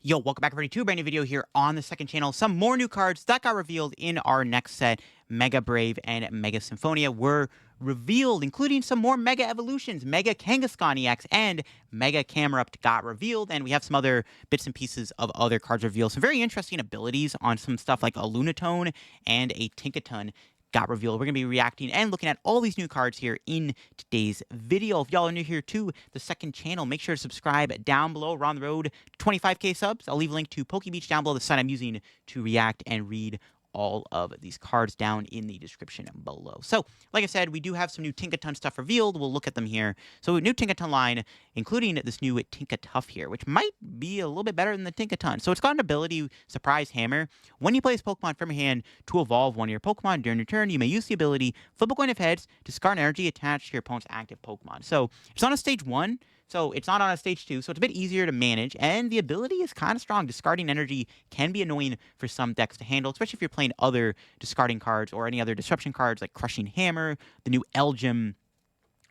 Yo, welcome back everybody to a brand new video here on the second channel. Some more new cards that got revealed in our next set. Mega Brave and Mega Symphonia were revealed, including some more Mega Evolutions. Mega Kangaskhan EX and Mega Camerupt got revealed, and we have some other bits and pieces of other cards revealed. Some very interesting abilities on some stuff like a Lunatone and a Tinkaton got revealed. We're going to be reacting and looking at all these new cards here in today's video. If y'all are new here to the second channel, make sure to subscribe down below. We're on the road to 25K subs. I'll leave a link to PokeBeach down below, the site I'm using to react and read all of these cards down in the description below. So, like I said, we do have some new Tinkaton stuff revealed. We'll look at them here. So, new Tinkaton line, including this new Tinkatuff here, which might be a little bit better than the Tinkaton. So, it's got an ability, Surprise Hammer. When you place Pokemon from your hand to evolve one of your Pokemon during your turn, you may use the ability Flip a Coin of Heads, discard energy attached to your opponent's active Pokemon. So, it's on a stage 1. So it's not on a stage 2, so it's a bit easier to manage, and the ability is kind of strong. Discarding energy can be annoying for some decks to handle, especially if you're playing other discarding cards or any other disruption cards like Crushing Hammer. The new Elgin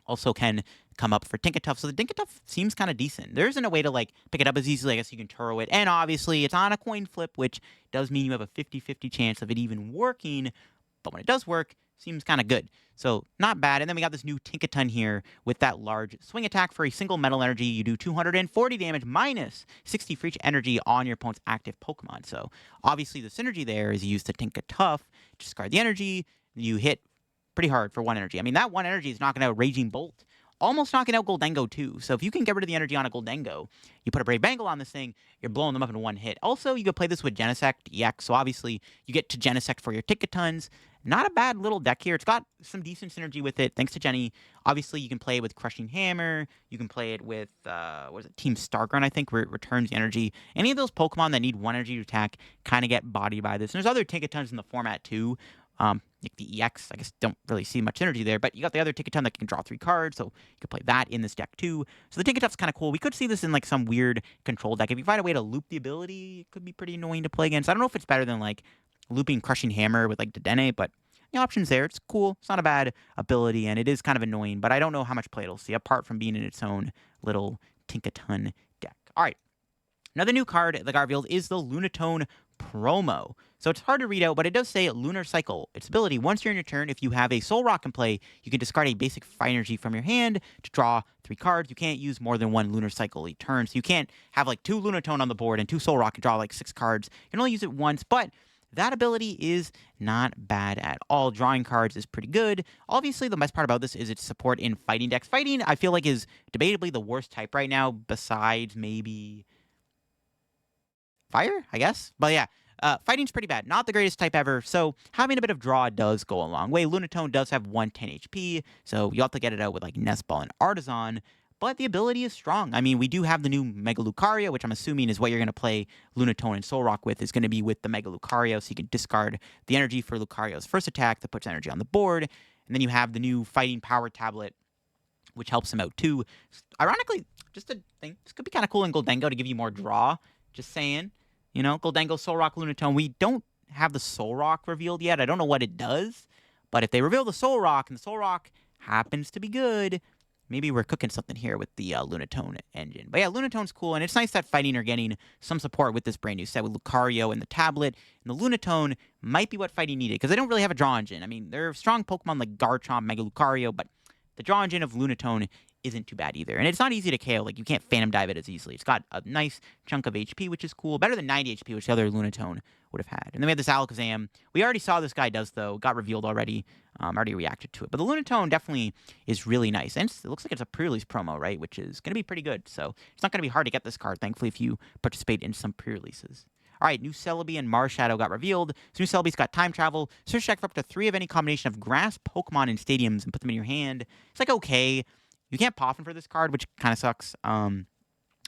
also can come up for Tinkatuff, so the Tinkatuff seems kind of decent. There isn't a way to like pick it up as easily. I guess you can Turo it, and obviously it's on a coin flip, which does mean you have a 50-50 chance of it even working, but when it does work, seems kind of good. So, not bad. And then we got this new Tinkaton here with that large swing attack. For a single metal energy, you do 240 damage minus 60 for each energy on your opponent's active Pokemon. So, obviously, the synergy there is you use the Tinkatuff, discard the energy, you hit pretty hard for one energy. I mean, that one energy is knocking out Raging Bolt, almost knocking out Goldengo too. So if you can get rid of the energy on a Goldengo, you put a Brave Bengal on this thing, you're blowing them up in one hit. Also, you could play this with Genesect EX, so obviously you get to Genesect for your Tinkatons. Not a bad little deck here. It's got some decent synergy with it, thanks to Jenny. Obviously, you can play it with Crushing Hammer. You can play it with, what is it, Team Starground, I think, where it returns the energy. Any of those Pokemon that need one energy to attack kind of get bodied by this. And there's other Tinkatons in the format, too. Like the EX, I guess, don't really see much energy there, but you got the other Tinkaton that can draw 3 cards, so you could play that in this deck too. So the Tinkatuff's kind of cool. We could see this in like some weird control deck. If you find a way to loop the ability, it could be pretty annoying to play against. I don't know if it's better than like looping Crushing Hammer with like Dedenne, but the option's there. It's cool. It's not a bad ability, and it is kind of annoying, but I don't know how much play it'll see apart from being in its own little Tinkaton deck. All right. Another new card that got revealed is the Lunatone promo. So it's hard to read out, but it does say Lunar Cycle. Its ability, once during your turn, if you have a Soul Rock in play, you can discard a basic fire energy from your hand to draw 3 cards. You can't use more than 1 Lunar Cycle each turn, so you can't have like 2 Lunatone on the board and 2 Soul Rock and draw like 6 cards. You can only use it once, but that ability is not bad at all. Drawing cards is pretty good. Obviously, the best part about this is its support in fighting decks. Fighting, I feel like, is debatably the worst type right now, besides maybe Fire, I guess. But yeah, fighting's pretty bad. Not the greatest type ever, so having a bit of draw does go a long way. Lunatone does have 110 HP, so you'll have to get it out with like Nest Ball and Artisan, but the ability is strong. I mean, we do have the new Mega Lucario, which I'm assuming is what you're going to play Lunatone and Soul Rock with, is going to be with the Mega Lucario, so you can discard the energy for Lucario's first attack that puts energy on the board, and then you have the new Fighting Power Tablet, which helps him out too. Ironically, just a thing, this could be kind of cool in Goldengo to give you more draw, just saying. You know, Goldengo, Soul Rock, Lunatone. We don't have the Soul Rock revealed yet. I don't know what it does. But if they reveal the Soul Rock, and the Soul Rock happens to be good, maybe we're cooking something here with the Lunatone engine. But yeah, Lunatone's cool, and it's nice that Fighting are getting some support with this brand new set with Lucario and the tablet. And the Lunatone might be what Fighting needed, because they don't really have a draw engine. I mean, there are strong Pokemon like Garchomp, Mega Lucario, but the draw engine of Lunatone isn't too bad either. And it's not easy to KO. Like, you can't Phantom Dive it as easily. It's got a nice chunk of HP, which is cool. Better than 90 HP, which the other Lunatone would have had. And then we have this Alakazam. We already saw this guy does, though. Got revealed already. Already reacted to it. But the Lunatone definitely is really nice. And it looks like it's a pre-release promo, right? Which is going to be pretty good. So it's not going to be hard to get this card, thankfully, if you participate in some pre-releases. All right, new Celaby and Marshadow got revealed. So new Celaby's got time travel. Search deck for up to 3 of any combination of grass Pokemon in stadiums and put them in your hand. It's like, okay. You can't Poffin for this card, which kind of sucks. I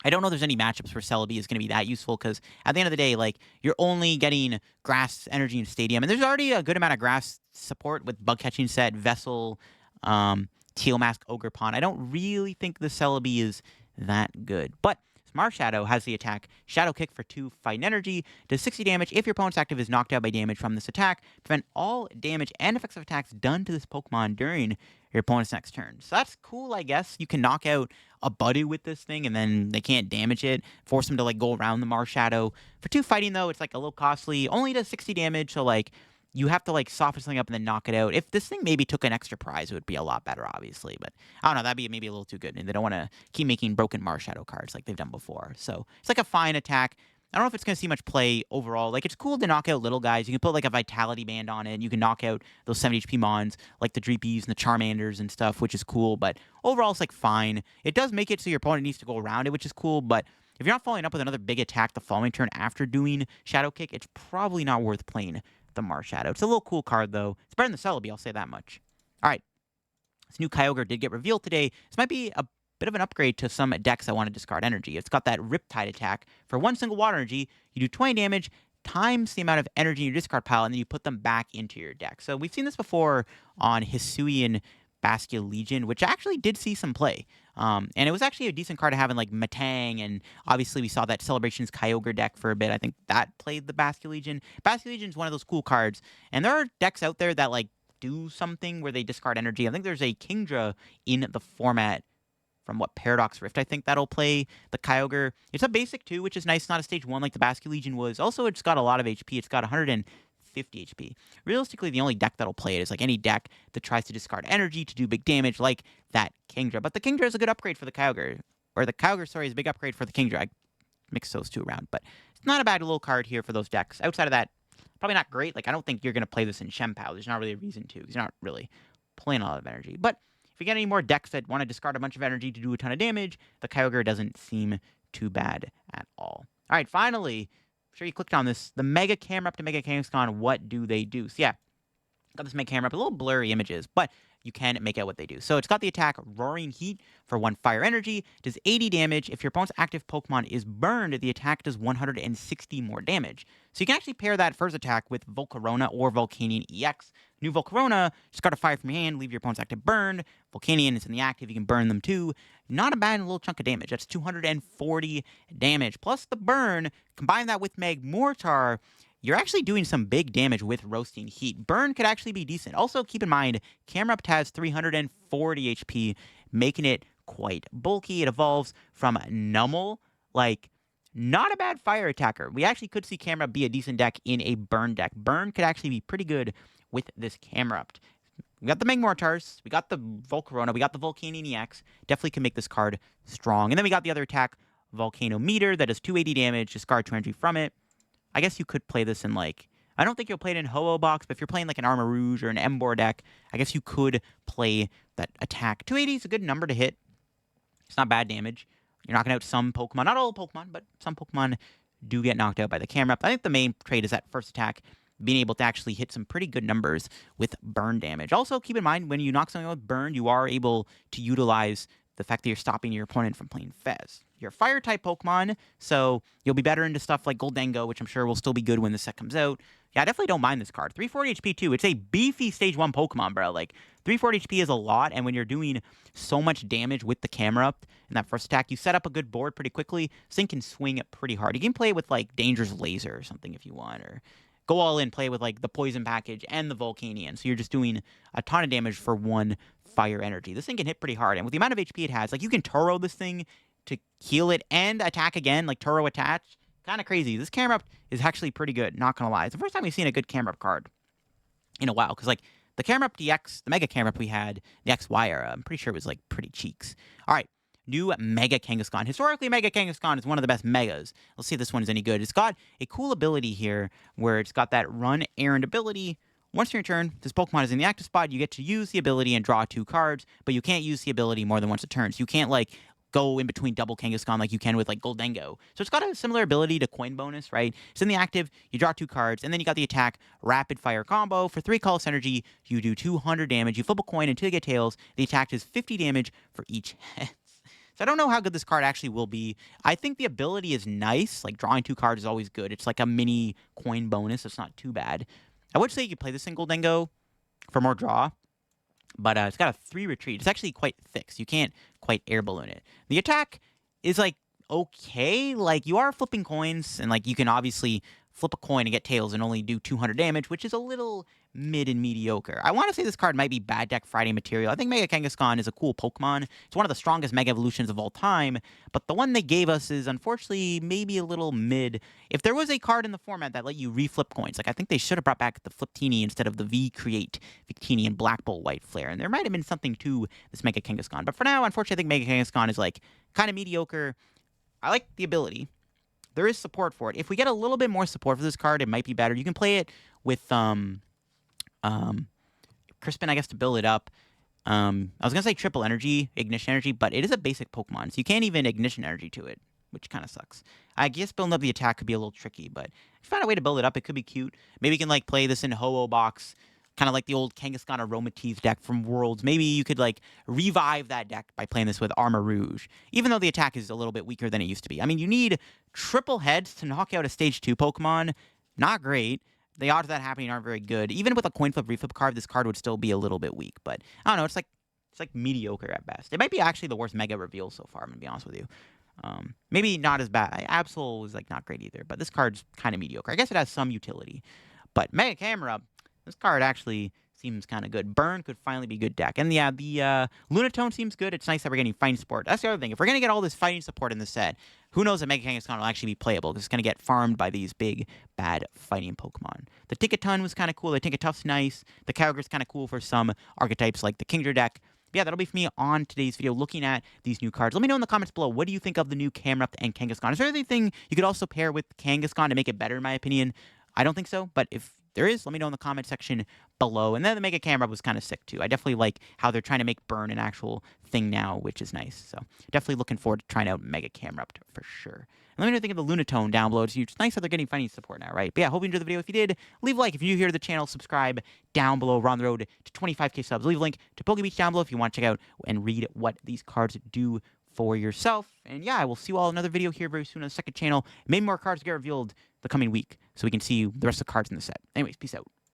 don't know if there's any matchups where Celaby is going to be that useful, because at the end of the day, like, you're only getting grass energy in Stadium, and there's already a good amount of grass support with Bug Catching Set, Vessel, Teal Mask, Ogre Pond. I don't really think the Celaby is that good, but Marshadow has the attack Shadow Kick for 2 Fighting Energy, does 60 damage if your opponent's active is knocked out by damage from this attack. Prevent all damage and effects of attacks done to this Pokemon during your opponent's next turn. So that's cool, I guess. You can knock out a Budu with this thing, and then they can't damage it. Force them to, like, go around the Marshadow. For 2 fighting, though, it's, like, a little costly. Only does 60 damage, so, like, you have to, like, soften something up and then knock it out. If this thing maybe took an extra prize, it would be a lot better, obviously. But, I don't know, that'd be maybe a little too good. And they don't want to keep making broken Marshadow cards like they've done before. So, it's like a fine attack. I don't know if it's going to see much play overall. Like, it's cool to knock out little guys. You can put, like, a Vitality Band on it. You can knock out those 70 HP Mons, like the Dreepies and the Charmanders and stuff, which is cool. But overall, it's, like, fine. It does make it so your opponent needs to go around it, which is cool. But if you're not following up with another big attack the following turn after doing Shadow Kick, it's probably not worth playing the Marshadow. It's a little cool card, though. It's better than the Celaby, I'll say that much. All right. This new Kyogre did get revealed today. This might be a bit of an upgrade to some decks that want to discard energy. It's got that Riptide attack. For 1 single water energy, you do 20 damage times the amount of energy in your discard pile, and then you put them back into your deck. So we've seen this before on Hisuian Basculegion, which actually did see some play. And it was actually a decent card to have in, like, Matang, and obviously we saw that Celebrations Kyogre deck for a bit. I think that played the Basculegion. Basculegion is one of those cool cards, and there are decks out there that, like, do something where they discard energy. I think there's a Kingdra in the format from Paradox Rift, I think that'll play the Kyogre. It's a basic too, which is nice. It's not a stage 1 like the Basculegion was. Also, it's got a lot of HP. It's got 150 HP. Realistically, the only deck that'll play it is, like, any deck that tries to discard energy to do big damage, like that Kingdra. But the Kingdra is a good upgrade for the Kyogre. Or the Kyogre, sorry, is a big upgrade for the Kingdra. I mixed those two around. But it's not a bad little card here for those decks. Outside of that, probably not great. Like, I don't think you're going to play this in Shempow. There's not really a reason to, because you're not really playing a lot of energy. But if you get any more decks that want to discard a bunch of energy to do a ton of damage, the Kyogre doesn't seem too bad at all. All right, finally, I'm sure you clicked on this. The Mega Kangaskhan to Mega Kangaskhan, what do they do? So yeah, got this Mega Kangaskhan, a little blurry images, but you can make out what they do. So it's got the attack Roaring Heat for 1 fire energy, does 80 damage. If your opponent's active Pokemon is burned, the attack does 160 more damage. So you can actually pair that first attack with Volcarona or Volcanion EX. New Volcarona, just got to fire from your hand, leave your opponent's active burned. Volcanion is in the active, you can burn them too. Not a bad little chunk of damage. That's 240 damage. Plus the burn, combine that with Magmortar, you're actually doing some big damage with Roasting Heat. Burn could actually be decent. Also, keep in mind, Camerupt has 340 HP, making it quite bulky. It evolves from Nummel, like, not a bad fire attacker. We actually could see Camerupt be a decent deck in a Burn deck. Burn could actually be pretty good with this Camerupt. We got the Magmortars, we got the Volcarona, we got the Volcanion EX. Definitely can make this card strong. And then we got the other attack, Volcano Meter, that does 280 damage, discard 2 energy from it. I guess you could play this in, like, I don't think you'll play it in Ho-Oh Box, but if you're playing, like, an Armor Rouge or an Embor deck, I guess you could play that attack. 280 is a good number to hit. It's not bad damage. You're knocking out some Pokemon. Not all Pokemon, but some Pokemon do get knocked out by the Camerupt. I think the main trait is that first attack, being able to actually hit some pretty good numbers with burn damage. Also, keep in mind, when you knock something out with burn, you are able to utilize the fact that you're stopping your opponent from playing Fez. You're a Fire-type Pokemon, so you'll be better into stuff like Goldengo, which I'm sure will still be good when the set comes out. Yeah, I definitely don't mind this card. 340 HP, too. It's a beefy Stage 1 Pokemon, bro. Like, 340 HP is a lot, and when you're doing so much damage with the Camerupt in that first attack, you set up a good board pretty quickly. This thing can swing it pretty hard. You can play with, like, Dangerous Laser or something if you want, or go all in, play with, like, the Poison Package and the Volcanion. So you're just doing a ton of damage for 1 fire energy. This thing can hit pretty hard, and with the amount of HP it has, like, you can Turo this thing to heal it and attack again, like Turo attach. Kind of crazy. This Camerupt is actually pretty good, not gonna lie. It's the first time we've seen a good Camerupt card in a while, because, like, the Camerupt DX, the Mega Camerupt we had, the XY era, I'm pretty sure it was, like, pretty cheeks. All right, new Mega Kangaskhan. Historically, Mega Kangaskhan is one of the best Megas. Let's see if this one is any good. It's got a cool ability here, where it's got that Run Errand ability. Once in your turn, this Pokemon is in the active spot, you get to use the ability and draw 2 cards, but you can't use the ability more than once a turn. So you can't, like, go in between double Kangaskhan like you can with, like, Goldengo. So it's got a similar ability to Coin Bonus, right? It's in the active, you draw 2 cards, and then you got the attack Rapid Fire combo. For 3 colorless energy, you do 200 damage. You flip a coin until you get tails. The attack does 50 damage for each head. So I don't know how good this card actually will be. I think the ability is nice. Like, drawing 2 cards is always good. It's like a mini Coin Bonus. It's not too bad. I would say you could play this in Goldengo for more draw. But it's got a 3 retreat. It's actually quite thick, so you can't quite air balloon it. The attack is, like, okay. Like, you are flipping coins, and, like, you can obviously flip a coin and get tails and only do 200 damage, which is a little mid and mediocre. I want to say this card might be bad deck Friday material. I think Mega Kangaskhan is a cool Pokemon. It's one of the strongest Mega Evolutions of all time, but the one they gave us is unfortunately maybe a little mid. If there was a card in the format that let you reflip coins, like I think they should have brought back the Fliptini instead of the V-Create Victini and Black Bolt White Flare, and there might have been something to this Mega Kangaskhan. But for now, unfortunately, I think Mega Kangaskhan is like kind of mediocre. I like the ability. There is support for it. If we get a little bit more support for this card, it might be better. You can play it with Crispin, I guess, to build it up. I was gonna say triple energy, ignition energy, but it is a basic Pokemon, so you can't even ignition energy to it, which kind of sucks. I guess building up the attack could be a little tricky, but if you find a way to build it up, it could be cute. Maybe you can like play this in Ho-Oh box, kind of like the old Kangaskhan Aromatisse deck from Worlds. Maybe you could like revive that deck by playing this with Armor Rouge, even though the attack is a little bit weaker than it used to be. I mean, you need triple heads to knock out a Stage 2 Pokemon. Not great. The odds of that happening aren't very good. Even with a coin flip reflip card, this card would still be a little bit weak. But I don't know. It's like mediocre at best. It might be actually the worst Mega reveal so far. I'm gonna be honest with you. Maybe not as bad. Absol is like not great either. But this card's kind of mediocre. I guess it has some utility. But Mega Camerupt, this card actually seems kind of good. Burn could finally be good deck. And yeah, the Lunatone seems good. It's nice that we're getting fighting support. That's the other thing. If we're going to get all this fighting support in the set, who knows if Mega Kangaskhan will actually be playable, because it's going to get farmed by these big, bad fighting Pokemon. The Tinkaton was kind of cool. The Tinkatuff's nice. The Kyogre's kind of cool for some archetypes like the Kingdra deck. But yeah, that'll be for me on today's video, looking at these new cards. Let me know in the comments below, what do you think of the new Camerupt and Kangaskhan? Is there anything you could also pair with Kangaskhan to make it better, in my opinion? I don't think so, but if there is, let me know in the comment section below. And then the Mega Camerupt was kind of sick too. I definitely like how they're trying to make Burn an actual thing now, which is nice. So definitely looking forward to trying out Mega Camerupt for sure. And let me know what you think of the Lunatone down below. It's nice that they're getting fighting support now, right? But yeah, hope you enjoyed the video. If you did, leave a like. If you're new here to the channel, subscribe down below. We're on the road to 25K subs. Leave a link to Pokebeach down below if you want to check out and read what these cards do for yourself. And yeah, I will see you all in another video here very soon on the second channel. Maybe more cards get revealed the coming week, so we can see the rest of the cards in the set. Anyways, peace out.